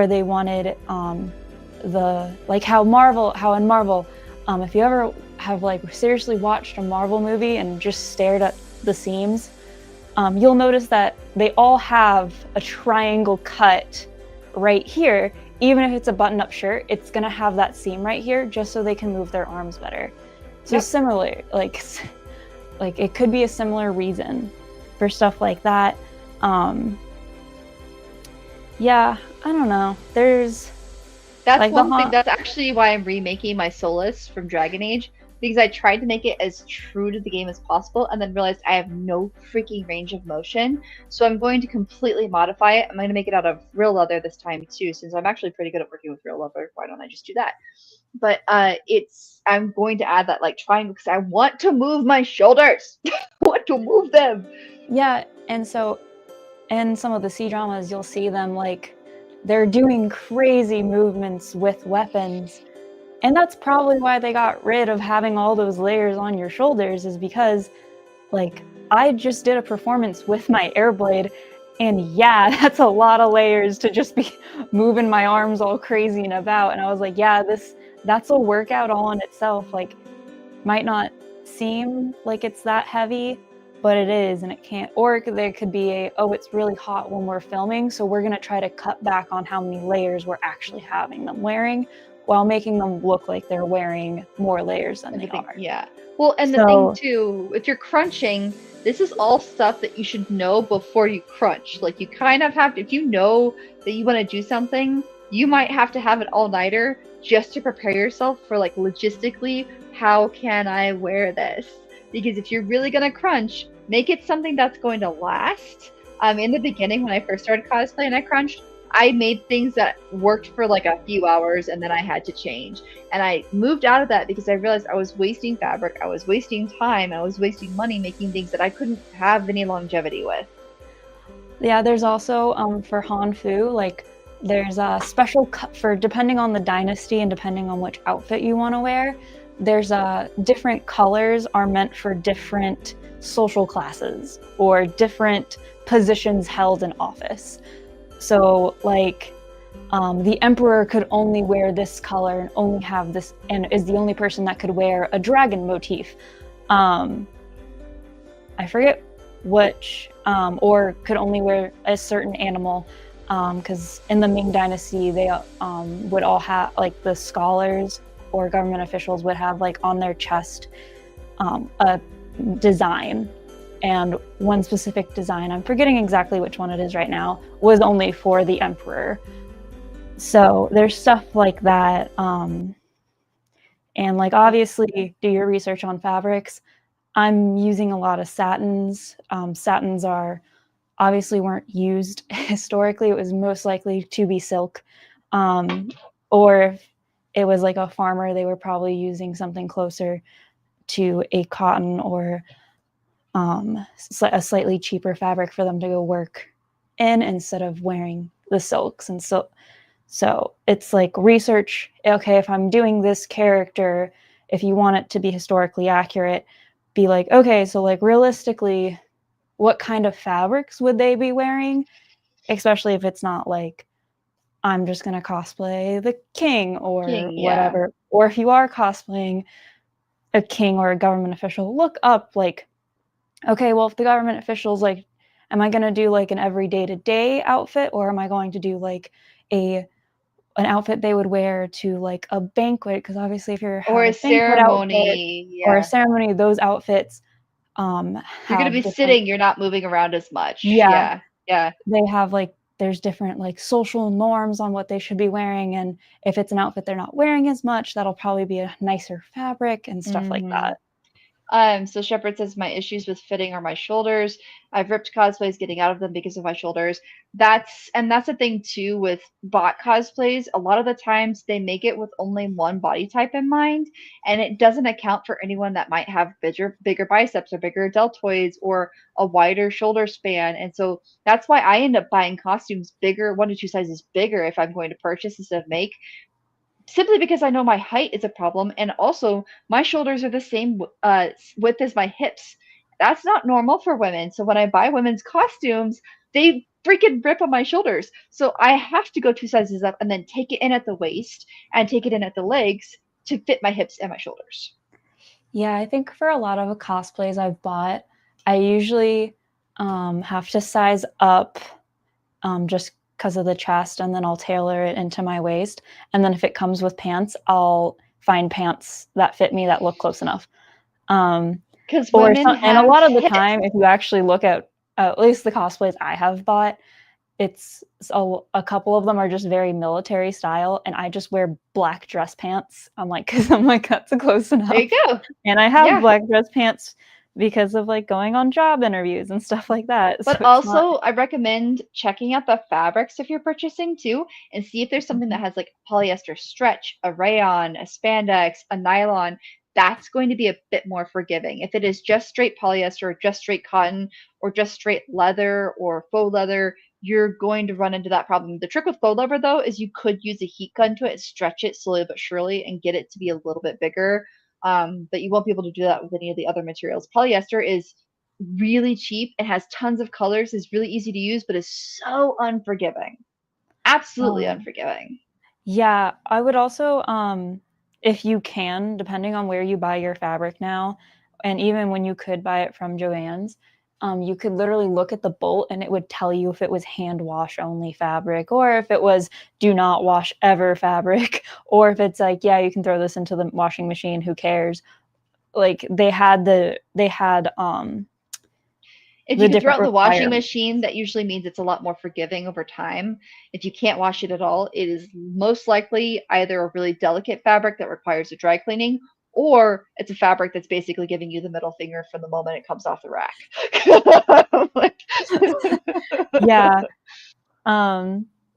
they wanted how in Marvel, if you ever have like seriously watched a Marvel movie and just stared at the seams, you'll notice that they all have a triangle cut right here. Even if it's a button-up shirt, it's gonna have that seam right here just so they can move their arms better. So similar, like it could be a similar reason for stuff like that. Yeah, I don't know. That's like one thing. That's actually why I'm remaking my Solus from Dragon Age, because I tried to make it as true to the game as possible and then realized I have no freaking range of motion. So I'm going to completely modify it. I'm going to make it out of real leather this time too, since I'm actually pretty good at working with real leather. Why don't I just do that? But I'm going to add that like triangle because I want to move my shoulders. I want to move them. Yeah, and so in some of the C-dramas, you'll see them like they're doing crazy movements with weapons. And that's probably why they got rid of having all those layers on your shoulders, is because like I just did a performance with my Airblade, and yeah, that's a lot of layers to just be moving my arms all crazy and about. And I was like, yeah, that's a workout all in itself. Like, might not seem like it's that heavy, but it is, and it can't. Or there could be it's really hot when we're filming, so we're gonna try to cut back on how many layers we're actually having them wearing, while making them look like they're wearing more layers than they are. Yeah. Well, and the thing too, if you're crunching, this is all stuff that you should know before you crunch. Like, you kind of have to, if you know that you want to do something, you might have to have an all-nighter just to prepare yourself for, like, logistically, how can I wear this? Because if you're really going to crunch, make it something that's going to last. In the beginning, when I first started cosplay and I crunched, I made things that worked for like a few hours and then I had to change. And I moved out of that because I realized I was wasting fabric, I was wasting time, I was wasting money making things that I couldn't have any longevity with. Yeah, there's also for Hanfu, like there's a special cut for depending on the dynasty and depending on which outfit you want to wear. There's different colors are meant for different social classes or different positions held in office. So, like, the emperor could only wear this color and only have this, and is the only person that could wear a dragon motif. I forget which, or could only wear a certain animal, because in the Ming Dynasty, they would all have, like, the scholars or government officials would have, like, on their chest a design. And one specific design, I'm forgetting exactly which one it is right now, was only for the emperor. So there's stuff like that. And like, obviously, do your research on fabrics. I'm using a lot of satins. Satins obviously weren't used historically. It was most likely to be silk. Or if it was like a farmer, they were probably using something closer to a cotton or a slightly cheaper fabric for them to go work in instead of wearing the silks. And so it's like research. Okay, if I'm doing this character, if you want it to be historically accurate, be like, okay, so like realistically, what kind of fabrics would they be wearing? Especially if it's not like, I'm just going to cosplay the king or whatever. Or if you are cosplaying a king or a government official, look up like, okay, well, if the government official's like, am I going to do like an everyday to day outfit, or am I going to do like an outfit they would wear to like a banquet? Because obviously, if you're or a ceremony, or a ceremony, those outfits you're going to be sitting. You're not moving around as much. Yeah. They have like, there's different like social norms on what they should be wearing, and if it's an outfit they're not wearing as much, that'll probably be a nicer fabric and stuff like that. So Shepard says my issues with fitting are my shoulders. I've ripped cosplays getting out of them because of my shoulders. That's the thing too with bot cosplays. A lot of the times they make it with only one body type in mind, and it doesn't account for anyone that might have bigger biceps or bigger deltoids or a wider shoulder span. And so that's why I end up buying costumes bigger, 1 to 2 sizes bigger if I'm going to purchase instead of make. Simply because I know my height is a problem, and also my shoulders are the same width as my hips. That's not normal for women. So when I buy women's costumes, they freaking rip on my shoulders. So I have to go 2 sizes up and then take it in at the waist and take it in at the legs to fit my hips and my shoulders. Yeah, I think for a lot of cosplays I've bought, I usually have to size up just because of the chest, and then I'll tailor it into my waist. And then if it comes with pants, I'll find pants that fit me that look close enough. Because women And a have lot of the hips. time, if you actually look at least the cosplays I have bought, it's a couple of them are just very military style, and I just wear black dress pants. Because I'm like, that's close enough. There you go. And I have Yeah. black dress pants because of like going on job interviews and stuff like that. But So also, I recommend checking out the fabrics if you're purchasing too, and see if there's something that has like polyester stretch, a rayon, a spandex, a nylon. That's going to be a bit more forgiving. If it is just straight polyester, or just straight cotton, or just straight leather or faux leather, you're going to run into that problem. The trick with faux leather, though, is you could use a heat gun to it, stretch it slowly but surely, and get it to be a little bit bigger. But you won't be able to do that with any of the other materials. Polyester is really cheap. It has tons of colors, is really easy to use, but is so unforgiving. Absolutely unforgiving. Yeah, I would also, if you can, depending on where you buy your fabric now, and even when you could buy it from Joann's, you could literally look at the bolt and it would tell you if it was hand wash only fabric, or if it was do not wash ever fabric, or if it's like, yeah, you can throw this into the washing machine, who cares? Like they had If the you can throw it different in the washing requirements. machine, that usually means it's a lot more forgiving over time. If you can't wash it at all, it is most likely either a really delicate fabric that requires a dry cleaning, or it's a fabric that's basically giving you the middle finger from the moment it comes off the rack. Yeah.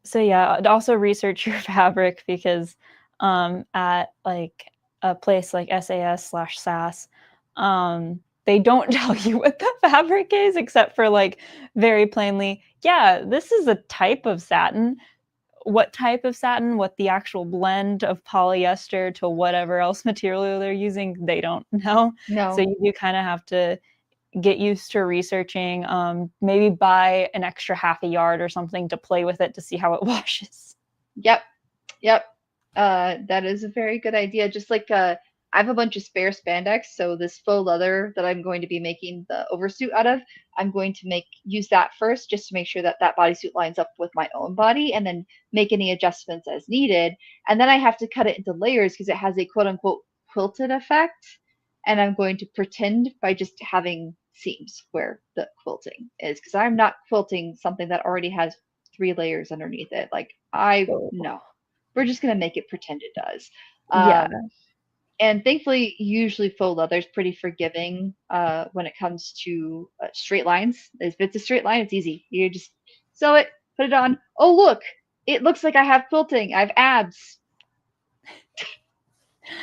So yeah, also research your fabric, because at like a place like SAS/SAS, they don't tell you what the fabric is, except for like very plainly, yeah, this is a type of satin. What type of satin, what the actual blend of polyester to whatever else material they're using, they don't know. So No. you kind of have to get used to researching, maybe buy an extra half a yard or something to play with it to see how it washes. Yep. Yep. That is a very good idea. Just like I have a bunch of spare spandex, so this faux leather that I'm going to be making the oversuit out of, I'm going to use that first just to make sure that that bodysuit lines up with my own body, and then make any adjustments as needed. And then I have to cut it into layers because it has a quote unquote quilted effect. And I'm going to pretend by just having seams where the quilting is, because I'm not quilting something that already has 3 layers underneath it. Like no, we're just gonna make it pretend it does. Yeah. And thankfully, usually faux leather is pretty forgiving when it comes to straight lines. If it's a straight line, it's easy. You just sew it, put it on. Oh look, it looks like I have quilting. I have abs.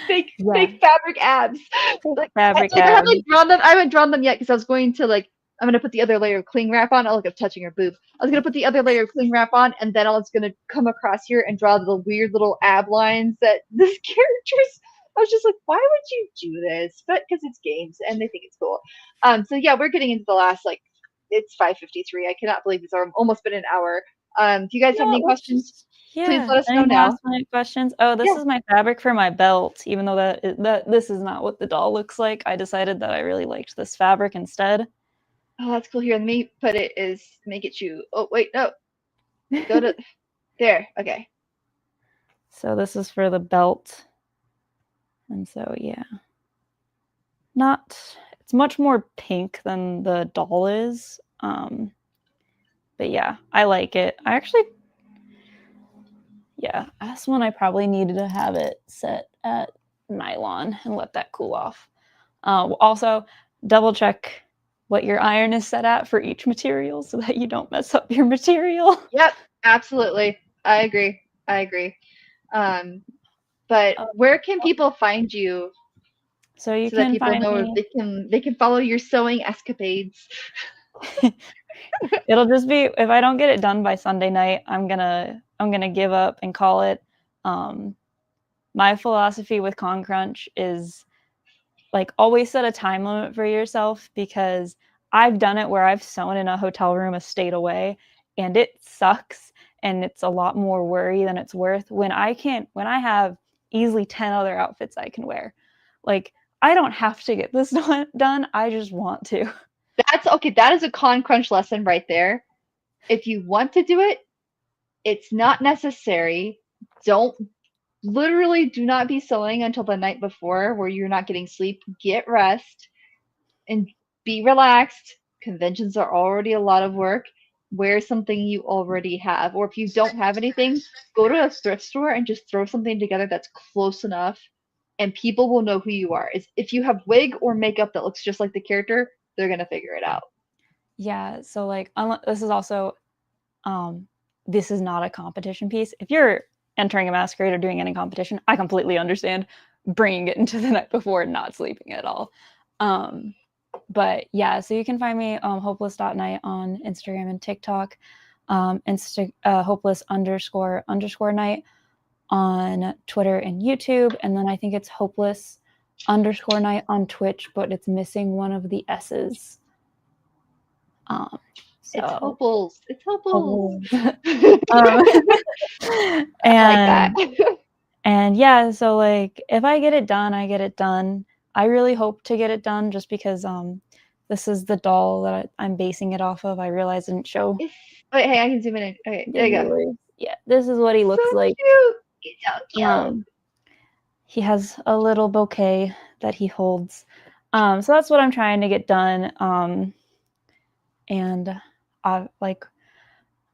Fake fabric abs. Like, Fabric I abs. haven't drawn them. I haven't drawn them yet because I was going to I'm gonna put the other layer of cling wrap on. Oh look, I'm touching her boob. I was gonna put the other layer of cling wrap on, and then I was gonna come across here and draw the weird little ab lines that this character's. I was just like, why would you do this? But because it's games and they think it's cool. So yeah, we're getting into the last it's 5:53. I cannot believe it's almost been an hour. Do you guys have any questions? Please let us know Any now. last minute questions? Oh, this is my fabric for my belt. Even though that this is not what the doll looks like, I decided that I really liked this fabric instead. Oh, that's cool. Here, let me put it make it you. Oh, wait, no. Go to there. Okay. So this is for the belt. And so, yeah. It's much more pink than the doll is. But yeah, I like it. This one I probably needed to have it set at nylon and let that cool off. Also, double check what your iron is set at for each material so that you don't mess up your material. Yep, absolutely. I agree. But where can people find you? So you so can that people find know me. they can follow your sewing escapades. It'll just be, if I don't get it done by Sunday night, I'm gonna give up and call it. My philosophy with Con Crunch is like always set a time limit for yourself, because I've done it where I've sewn in a hotel room a state away and it sucks, and it's a lot more worry than it's worth when I have easily 10 other outfits I can wear. Like, I don't have to get this done. I just want to. That's okay. That is a con crunch lesson right there. If you want to do it, it's not necessary. Don't literally do not be sewing until the night before where you're not getting sleep. Get rest and be relaxed. Conventions are already a lot of work. Wear something you already have. Or if you don't have anything, go to a thrift store and just throw something together that's close enough and people will know who you are. If you have wig or makeup that looks just like the character, they're going to figure it out. Yeah, so like this is also this is not a competition piece. If you're entering a masquerade or doing any competition, I completely understand bringing it into the night before and not sleeping at all. But yeah, so you can find me hopeless.night on Instagram and TikTok, hopeless _ night on Twitter and YouTube, and then I think it's hopeless _ night on Twitch, but it's missing one of the S's. It's Hopeles. It's Hopeles. And I like that. And yeah, so like if I get it done, I get it done. I really hope to get it done just because this is the doll that I'm basing it off of. I realized I didn't show. Wait, hey, I can zoom in. Okay, there you go. Yeah, this is what he looks so like. Cute. He's so cute. He has a little bouquet that he holds. So that's what I'm trying to get done. And I like,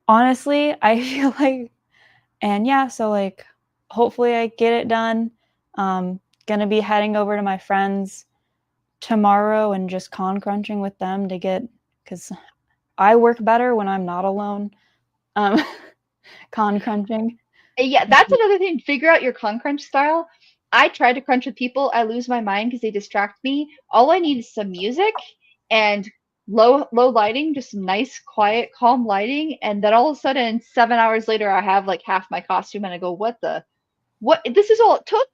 honestly, I feel like, and yeah, so like, hopefully I get it done. Gonna be heading over to my friends tomorrow and just con crunching with them to get, because I work better when I'm not alone. Con crunching. Yeah, that's another thing. Figure out your con crunch style. I try to crunch with people. I lose my mind because they distract me. All I need is some music and low lighting, just some nice, quiet, calm lighting, and then all of a sudden, 7 hours later, I have like half my costume, and I go, "What the? What? This is all it took?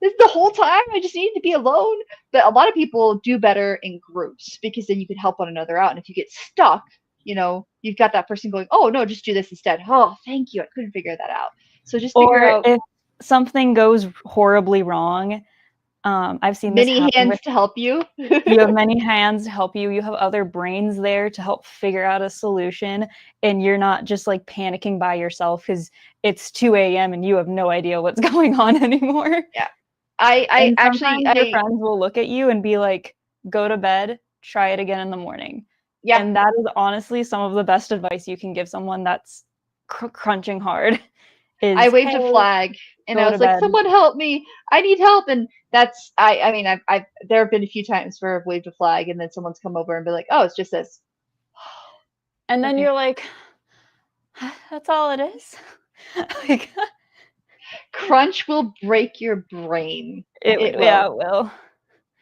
This the whole time? I just needed to be alone." But a lot of people do better in groups because then you can help one another out. And if you get stuck, you've got that person going, "Oh no, just do this instead." Oh, thank you. I couldn't figure that out. So just figure out. If something goes horribly wrong, I've seen this many hands to help you. You have many hands to help you. You have other brains there to help figure out a solution, and you're not just like panicking by yourself because it's 2 a.m. and you have no idea what's going on anymore. Yeah, I actually, your friends will look at you and be like, "Go to bed. Try it again in the morning." Yeah, and that is honestly some of the best advice you can give someone that's crunching hard. I waved a flag and I was like, "Someone help me! I need help!" And that's I mean I've there have been a few times where I've waved a flag and then someone's come over and be like, "Oh, it's just this," and then you're like, "That's all it is." Like, crunch will break your brain. It will. Yeah, it will.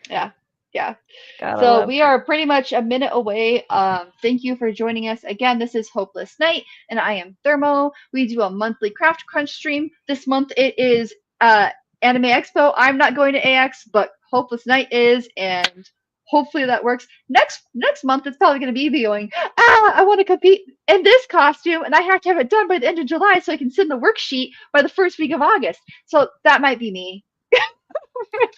Yeah. So we are pretty much a minute away. Thank you for joining us again. This is Hopeless Night, and I am Thermo. We do a monthly craft crunch stream. This month it is Anime Expo. I'm not going to AX, but Hopeless Night is, and hopefully that works. Next month it's probably going to be going, I want to compete in this costume, and I have to have it done by the end of July so I can send the worksheet by the first week of August. So that might be me.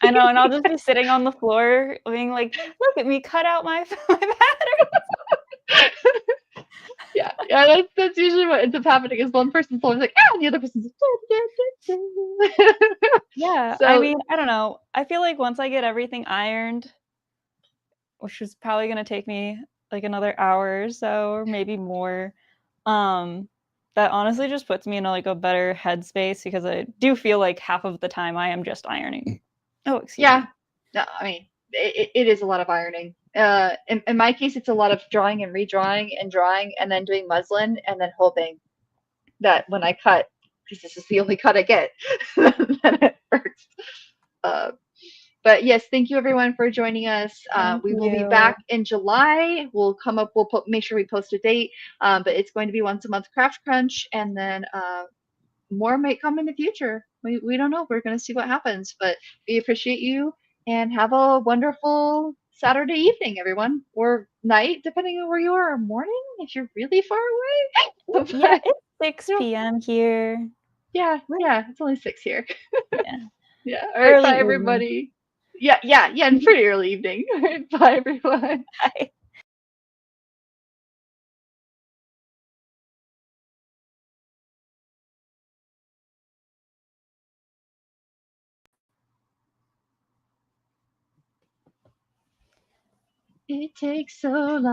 I know, and I'll just be sitting on the floor being like, "Look at me cut out my pattern." Yeah, that's usually what ends up happening is one person's always like, and the other person's like, yeah. So, I mean, I don't know. I feel like once I get everything ironed, which is probably going to take me like another hour or so, or maybe more, that honestly just puts me in a better headspace because I do feel like half of the time I am just ironing. Oh, excuse me. No, I mean, it is a lot of ironing. In my case, it's a lot of drawing and redrawing and drawing and then doing muslin and then hoping that when I cut, because this is the only cut I get, that it works. But yes, thank you everyone for joining us. We will be back in July. We'll make sure we post a date. But it's going to be once a month craft crunch, and then more might come in the future. We don't know. We're going to see what happens. But we appreciate you, And have a wonderful Saturday evening, everyone, or night, depending on where you are, or morning if you're really far away. Yeah, it's 6 p.m. here. Yeah, it's only 6 here. Yeah. Yeah. All right, Early bye evening. everybody. Yeah, and pretty early evening. All right, bye everyone. Bye. It takes so long.